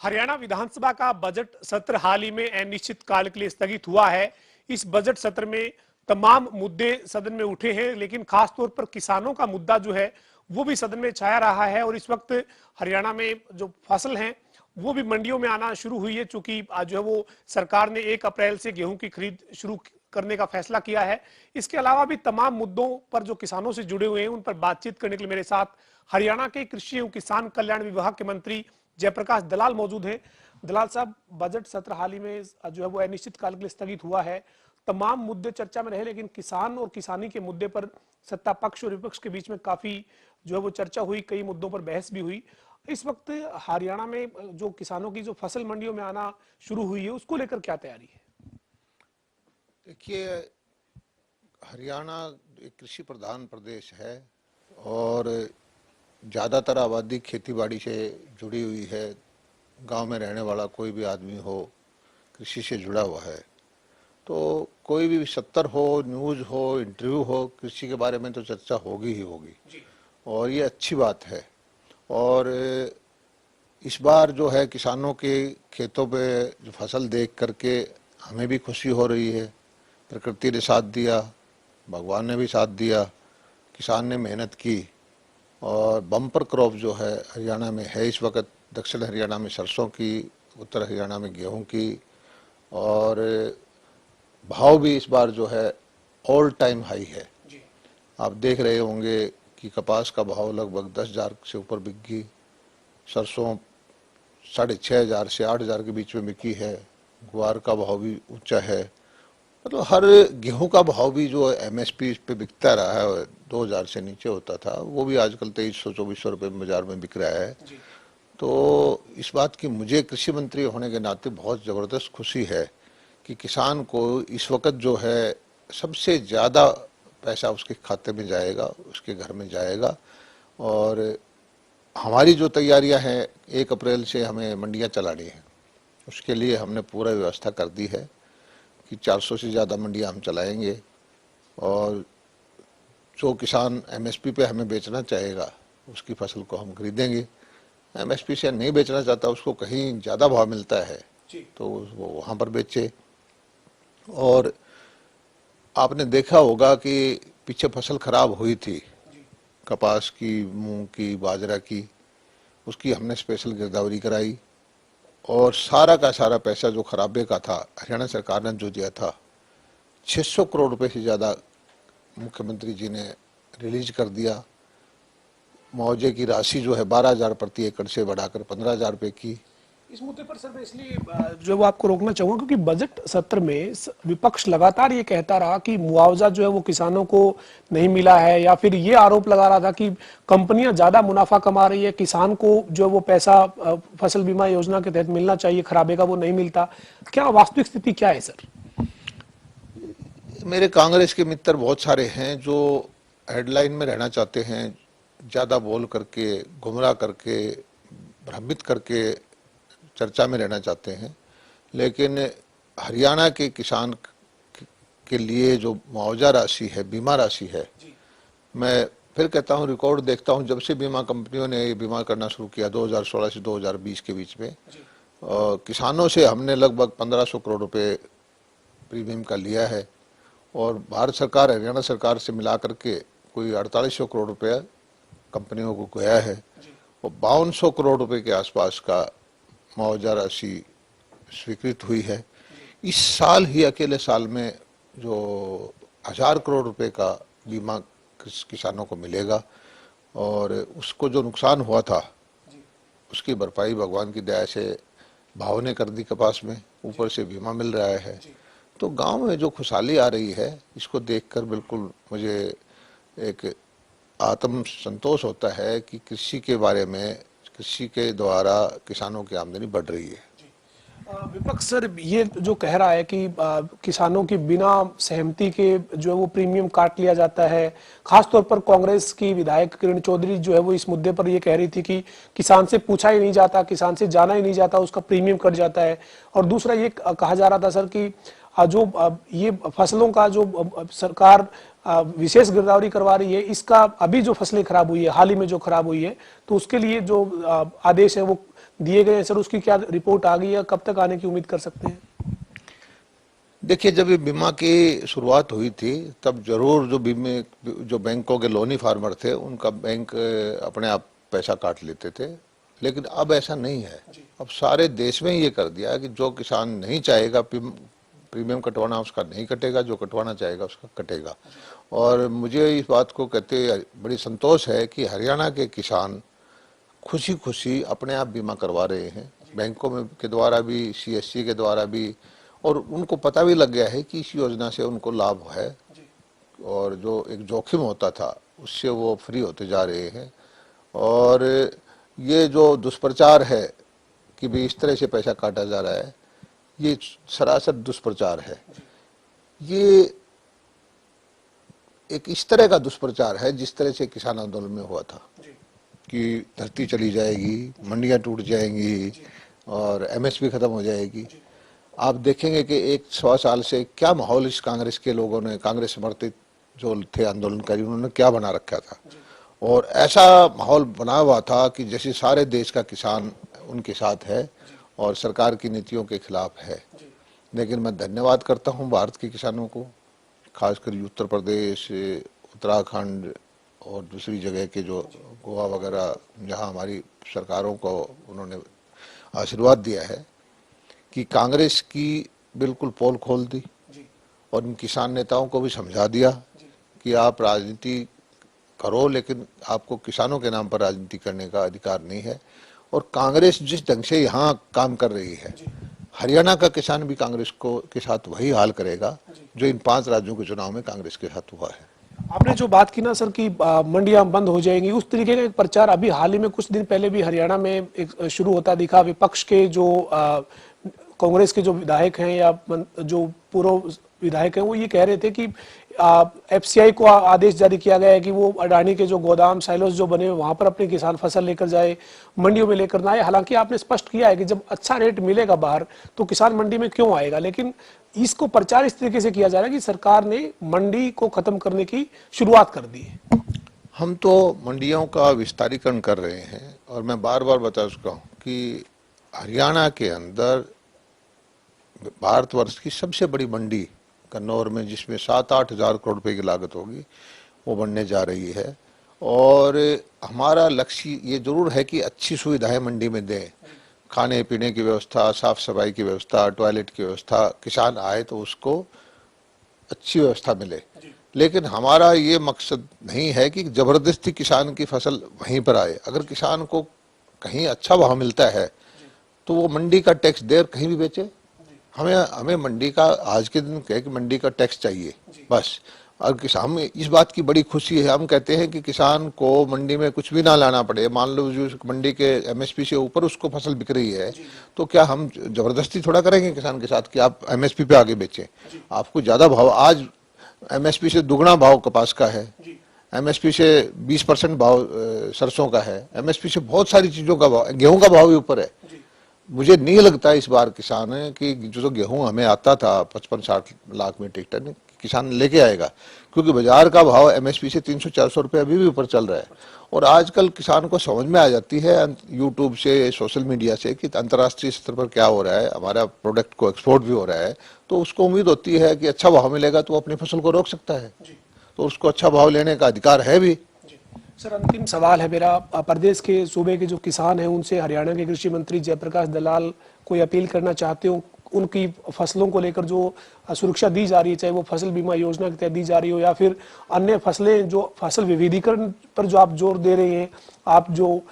हरियाणा विधानसभा का बजट सत्र हाल ही में अनिश्चित काल के लिए स्थगित हुआ है। इस बजट सत्र में तमाम मुद्दे सदन में उठे हैं, लेकिन खासतौर पर किसानों का मुद्दा जो है वो भी सदन में छाया रहा है। और इस वक्त हरियाणा में जो फसल हैं वो भी मंडियों में आना शुरू हुई है, चूंकि जो है वो सरकार ने 1 अप्रैल से गेहूं की खरीद शुरू करने का फैसला किया है। इसके अलावा भी तमाम मुद्दों पर जो किसानों से जुड़े हुए हैं उन पर बातचीत करने के लिए मेरे साथ हरियाणा के कृषि एवं किसान कल्याण विभाग के मंत्री जयप्रकाश दलाल मौजूद हैं। दलाल साहब, बजट सत्र हाल ही में जो है वो अनिश्चित काल के लिए स्थगित हुआ है। तमाम मुद्दे चर्चा में रहे, लेकिन किसान और किसानी के मुद्दे पर सत्ता पक्ष और विपक्ष के बीच में काफी जो है वो चर्चा हुई, कई मुद्दों पर बहस भी हुई। इस वक्त हरियाणा में जो किसानों की जो फसल मंडियों में आना शुरू हुई है उसको लेकर क्या तैयारी है? देखिए, हरियाणा एक कृषि प्रधान प्रदेश है और ज़्यादातर आबादी खेतीबाड़ी से जुड़ी हुई है। गांव में रहने वाला कोई भी आदमी हो कृषि से जुड़ा हुआ है, तो कोई भी सत्तर हो, न्यूज़ हो, इंटरव्यू हो, कृषि के बारे में तो चर्चा होगी ही होगी और ये अच्छी बात है। और इस बार जो है किसानों के खेतों पे जो फसल देख करके हमें भी खुशी हो रही है। प्रकृति ने साथ दिया, भगवान ने भी साथ दिया, किसान ने मेहनत की और बम्पर क्रॉप जो है हरियाणा में है इस वक्त। दक्षिण हरियाणा में सरसों की, उत्तर हरियाणा में गेहूं की, और भाव भी इस बार जो है ऑल टाइम हाई है। आप देख रहे होंगे कि कपास का भाव लगभग 10,000 से ऊपर बिक गई, सरसों 6,500 से 8,000 के बीच में बिकी है, ग्वार का भाव भी ऊंचा है। मतलब हर गेहूं का भाव भी जो एमएसपी पे बिकता रहा है, 2,000 से नीचे होता था, वो भी आजकल 2300-2400 रुपये बाजार में बिक रहा है। तो इस बात की मुझे कृषि मंत्री होने के नाते बहुत ज़बरदस्त खुशी है कि किसान को इस वक्त जो है सबसे ज़्यादा पैसा उसके खाते में जाएगा, उसके घर में जाएगा। और हमारी जो तैयारियां हैं, 1 अप्रैल से हमें मंडियां चलानी है, उसके लिए हमने पूरा व्यवस्था कर दी है कि 400 से ज़्यादा मंडियां हम चलाएंगे। और जो किसान एमएसपी पे हमें बेचना चाहेगा उसकी फसल को हम खरीदेंगे। एमएसपी से नहीं बेचना चाहता, उसको कहीं ज़्यादा भाव मिलता है तो वो वहाँ पर बेचे। और आपने देखा होगा कि पीछे फसल खराब हुई थी, कपास की, मूंग की, बाजरा की, उसकी हमने स्पेशल गिरदावरी कराई और सारा का सारा पैसा जो खराबे का था हरियाणा सरकार ने जो दिया था, 600 करोड़ रुपए से ज़्यादा मुख्यमंत्री जी ने रिलीज कर दिया। मुआवजे की राशि जो है 12,000 प्रति एकड़ से बढ़ाकर 15,000 रुपये की। इस मुद्दे पर सर मैं इसलिए जो वो आपको रोकना चाहूंगा, क्योंकि बजट सत्र में विपक्ष लगातार ये कहता रहा कि मुआवजा जो है वो किसानों को नहीं मिला है, या फिर ये आरोप लगा रहा था कि कंपनियां ज्यादा मुनाफा कमा रही है, किसान को जो है वो पैसा फसल बीमा योजना के तहत मिलना चाहिए, खराबे का वो नहीं मिलता। क्या वास्तविक स्थिति क्या है सर? मेरे कांग्रेस के मित्र बहुत सारे हैं जो हेडलाइन में रहना चाहते हैं, ज़्यादा बोल करके, गुमराह करके, भ्रमित करके चर्चा में रहना चाहते हैं। लेकिन हरियाणा के किसान के लिए जो मुआवजा राशि है, बीमा राशि है, मैं फिर कहता हूँ, रिकॉर्ड देखता हूँ, जब से बीमा कंपनियों ने ये बीमा करना शुरू किया 2016 से 2020 के बीच में, किसानों से हमने लगभग 1,500 करोड़ रुपए प्रीमियम का लिया है। और भारत सरकार, हरियाणा सरकार से मिला करके कोई 4,800 करोड़ रुपया कंपनियों को गया है और 5,200 करोड़ रुपए के आसपास का मुआवजा राशि स्वीकृत हुई है। इस साल ही, अकेले साल में, जो 1,000 करोड़ रुपए का बीमा किसानों को मिलेगा और उसको जो नुकसान हुआ था उसकी भरपाई भगवान की दया से भाव ने कर दी कपास में, ऊपर से बीमा मिल रहा है। तो गांव में जो खुशहाली आ रही है, इसको देखकर बिल्कुल मुझे एक आत्म संतोष होता है कि कृषि के बारे में, कृषि के द्वारा किसानों की आमदनी बढ़ रही है। विपक्ष सर ये जो कह रहा है कि किसानों की बिना सहमति के जो है वो प्रीमियम काट लिया जाता है। खासतौर पर कांग्रेस की विधायक किरण चौधरी जो है वो इस मुद्दे पर ये कह रही थी कि किसान से पूछा ही नहीं जाता, किसान से जाना ही नहीं जाता, उसका प्रीमियम कट जाता है। और दूसरा ये कहा जा रहा था सर कि जो ये फसलों का जो सरकार विशेष गिरदावरी करवा रही है, इसका अभी जो फसलें खराब हुई है, हाल ही में जो खराब हुई है, तो उसके लिए जो आदेश है वो दिए गए हैं सर, उसकी क्या रिपोर्ट आ गई है, कब तक आने की उम्मीद कर सकते हैं? देखिए, जब ये बीमा की शुरुआत हुई थी तब जरूर जो बैंकों के लोनी फार्मर थे उनका बैंक अपने आप पैसा काट लेते थे, लेकिन अब ऐसा नहीं है। अब सारे देश में ये कर दिया है कि जो किसान नहीं चाहेगा प्रीमियम कटवाना उसका नहीं कटेगा, जो कटवाना चाहेगा उसका कटेगा। और मुझे इस बात को कहते बड़ी संतोष है कि हरियाणा के किसान खुशी खुशी अपने आप बीमा करवा रहे हैं, बैंकों में के द्वारा भी, सीएससी के द्वारा भी, और उनको पता भी लग गया है कि इस योजना से उनको लाभ है और जो एक जोखिम होता था उससे वो फ्री होते जा रहे हैं। और ये जो दुष्प्रचार है कि भी इस तरह से पैसा काटा जा रहा है, ये सरासर दुष्प्रचार है। ये एक इस तरह का दुष्प्रचार है जिस तरह से किसान आंदोलन में हुआ था कि धरती चली जाएगी, मंडियां टूट जाएंगी और एमएसपी खत्म हो जाएगी। आप देखेंगे कि एक 100 साल से क्या माहौल इस कांग्रेस के लोगों ने, कांग्रेस समर्थित जो थे आंदोलनकारी, उन्होंने क्या बना रखा था। और ऐसा माहौल बना हुआ था कि जैसे सारे देश का किसान उनके साथ है और सरकार की नीतियों के खिलाफ है। लेकिन मैं धन्यवाद करता हूं भारत के किसानों को, खासकर उत्तर प्रदेश, उत्तराखंड और दूसरी जगह के जो गोवा वगैरह, जहां हमारी सरकारों को उन्होंने आशीर्वाद दिया है कि कांग्रेस की बिल्कुल पोल खोल दी और इन किसान नेताओं को भी समझा दिया कि आप राजनीति करो लेकिन आपको किसानों के नाम पर राजनीति करने का अधिकार नहीं है। और कांग्रेस जिस ढंग से यहाँ काम कर रही है, हरियाणा का किसान भी कांग्रेस को के साथ वही हाल करेगा जो इन 5 राज्यों के चुनाव में कांग्रेस के साथ हुआ है। आपने जो बात की ना सर कि मंडियां बंद हो जाएंगी, उस तरीके का एक प्रचार अभी हाल ही में कुछ दिन पहले भी हरियाणा में एक शुरू होता दिखा। विपक्ष के जो कांग्रेस के जो विधायक हैं या जो पूर्व विधायक हैं, वो ये कह रहे थे कि एफसीआई को आदेश जारी किया गया है कि वो अडानी के जो गोदाम साइलोस जो बने वहां पर अपने किसान फसल लेकर जाए, मंडियों में लेकर ना आए। हालांकि आपने स्पष्ट किया है कि जब अच्छा रेट मिलेगा बाहर तो किसान मंडी में क्यों आएगा, लेकिन इसको प्रचार इस तरीके से किया जा रहा है कि सरकार ने मंडी को खत्म करने की शुरुआत कर दी है। हम तो मंडियों का विस्तारीकरण कर रहे हैं और मैं बार बार बता चुका हूँ कि हरियाणा के अंदर भारतवर्ष की सबसे बड़ी मंडी कन्नौर में, जिसमें 7-8 हज़ार करोड़ रुपए की लागत होगी, वो बनने जा रही है। और हमारा लक्ष्य ये जरूर है कि अच्छी सुविधाएं मंडी में दें, खाने पीने की व्यवस्था, साफ सफाई की व्यवस्था, टॉयलेट की व्यवस्था, किसान आए तो उसको अच्छी व्यवस्था मिले। लेकिन हमारा ये मकसद नहीं है कि जबरदस्ती किसान की फसल वहीं पर आए। अगर किसान को कहीं अच्छा भाव मिलता है तो वो मंडी का टैक्स देर कहीं भी बेचे। हमें मंडी का आज के दिन कहे कि मंडी का टैक्स चाहिए बस। और किसान में इस बात की बड़ी खुशी है, हम कहते हैं कि किसान को मंडी में कुछ भी ना लाना पड़े। मान लो जो मंडी के एमएसपी से ऊपर उसको फसल बिक रही है तो क्या हम जबरदस्ती थोड़ा करेंगे किसान के साथ कि आप एमएसपी पे आगे बेचें। आपको ज्यादा भाव, आज एमएसपी से दुगना भाव कपास का है, एमएसपी से 20% भाव सरसों का है, एमएसपी से बहुत सारी चीजों का भाव, गेहूं का भाव भी ऊपर है। मुझे नहीं लगता इस बार किसान है कि जो गेहूं हमें आता था 55-60 लाख मीट्रिक टन, किसान लेके आएगा, क्योंकि बाजार का भाव एमएसपी से 300-400 रुपये अभी भी ऊपर चल रहा है। और आजकल किसान को समझ में आ जाती है यूट्यूब से, सोशल मीडिया से, कि अंतर्राष्ट्रीय स्तर पर क्या हो रहा है, हमारा प्रोडक्ट को एक्सपोर्ट भी हो रहा है, तो उसको उम्मीद होती है कि अच्छा भाव मिलेगा तो अपनी फसल को रोक सकता है, तो उसको अच्छा भाव लेने का अधिकार है भी। सर, अंतिम सवाल है मेरा, प्रदेश के सूबे के जो किसान हैं उनसे हरियाणा के कृषि मंत्री जयप्रकाश दलाल कोई अपील करना चाहते हो, उनकी फसलों को लेकर जो सुरक्षा दी जा रही है, चाहे वो फसल बीमा योजना के तहत दी जा रही हो या फिर अन्य फसलें, जो फसल विविधीकरण पर जो आप जोर दे रहे हैं, आप जो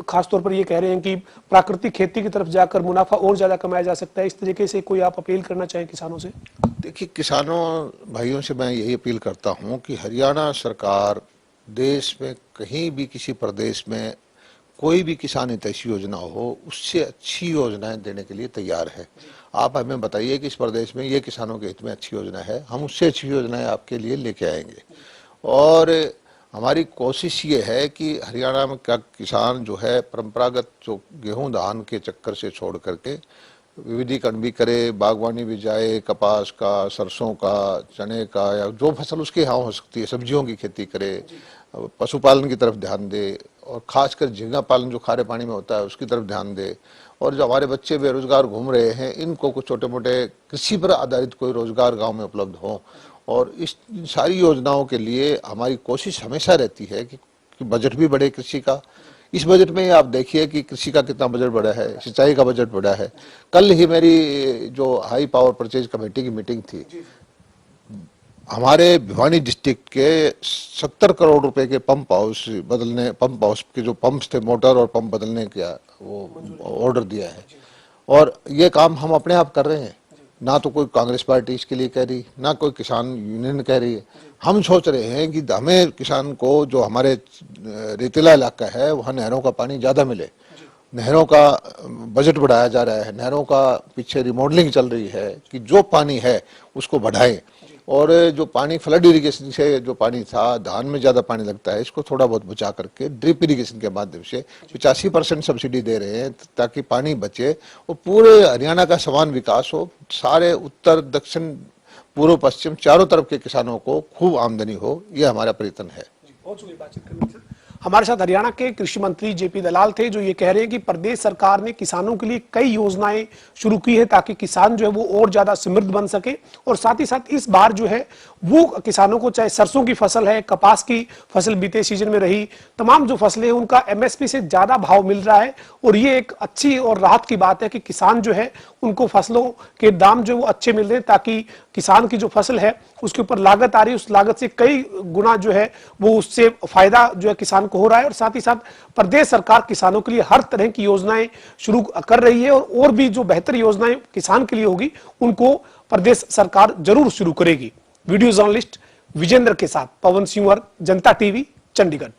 खासतौर पर ये कह रहे हैं कि प्राकृतिक खेती की तरफ जाकर मुनाफा और ज्यादा कमाया जा सकता है, इस तरीके से कोई आप अपील करना चाहें किसानों से? देखिए, किसानों भाइयों से मैं यही अपील करता हूँ कि हरियाणा सरकार देश में कहीं भी किसी प्रदेश में कोई भी किसान हितैषी योजना हो, उससे अच्छी योजनाएं देने के लिए तैयार है। आप हमें बताइए कि इस प्रदेश में ये किसानों के हित में अच्छी योजना है, हम उससे अच्छी योजनाएं आपके लिए लेके आएंगे। और हमारी कोशिश ये है कि हरियाणा में का किसान जो है परंपरागत जो गेहूं धान के चक्कर से छोड़ करके विविधीकरण भी करे, बागवानी भी जाए, कपास का, सरसों का, चने का, या जो फसल उसके यहाँ हो सकती है, सब्जियों की खेती करे, पशुपालन की तरफ ध्यान दे, और खासकर झींगा पालन जो खारे पानी में होता है उसकी तरफ ध्यान दे। और जो हमारे बच्चे बेरोजगार घूम रहे हैं, इनको कुछ छोटे मोटे कृषि पर आधारित कोई रोजगार गांव में उपलब्ध हो। और इस इन सारी योजनाओं के लिए हमारी कोशिश हमेशा रहती है कि बजट भी बढ़े कृषि का। इस बजट में आप देखिए कि कृषि का कितना बजट बढ़ा है, सिंचाई का बजट बढ़ा है। कल ही मेरी जो हाई पावर परचेज कमेटी की मीटिंग थी, हमारे भिवानी डिस्ट्रिक्ट के 70 करोड़ रुपए के पंप हाउस के जो पंप्स थे, मोटर और पंप बदलने का वो ऑर्डर दिया है। और ये काम हम अपने आप कर रहे हैं, ना तो कोई कांग्रेस पार्टी इसके लिए कह रही, ना कोई किसान यूनियन कह रही है। हम सोच रहे हैं कि हमें किसान को, जो हमारे रेतीला इलाका है वहाँ नहरों का पानी ज़्यादा मिले, नहरों का बजट बढ़ाया जा रहा है, नहरों का पीछे रिमॉडलिंग चल रही है कि जो पानी है उसको बढ़ाएं। और जो पानी फ्लड इरिगेशन से जो पानी था, धान में ज़्यादा पानी लगता है, इसको थोड़ा बहुत बचा करके ड्रिप इरिगेशन के माध्यम से 85% सब्सिडी दे रहे हैं ताकि पानी बचे और पूरे हरियाणा का समान विकास हो। सारे उत्तर दक्षिण पूर्व पश्चिम चारों तरफ के किसानों को खूब आमदनी हो, यह हमारा प्रयत्न है। बहुत शुक्रिया बातचीत करने के लिए। हमारे साथ हरियाणा के कृषि मंत्री जेपी दलाल थे, जो ये कह रहे हैं कि प्रदेश सरकार ने किसानों के लिए कई योजनाएं शुरू की है ताकि किसान जो है वो और ज्यादा समृद्ध बन सके। और साथ ही साथ इस बार जो है वो किसानों को, चाहे सरसों की फसल है, कपास की फसल बीते सीजन में रही, तमाम जो फसलें हैं उनका एमएसपी से ज्यादा भाव मिल रहा है। और ये एक अच्छी और राहत की बात है कि किसान जो है उनको फसलों के दाम जो वो अच्छे मिल रहे हैं, ताकि किसान की जो फसल है उसके ऊपर लागत आ रही है, उस लागत से कई गुना जो है वो उससे फायदा जो है किसान को हो रहा है। और साथ ही साथ प्रदेश सरकार किसानों के लिए हर तरह की योजनाएं शुरू कर रही है, और भी जो बेहतर योजनाएं किसान के लिए होगी उनको प्रदेश सरकार जरूर शुरू करेगी। वीडियो जर्नलिस्ट विजेंद्र के साथ पवन सिंह, जनता टीवी, चंडीगढ़।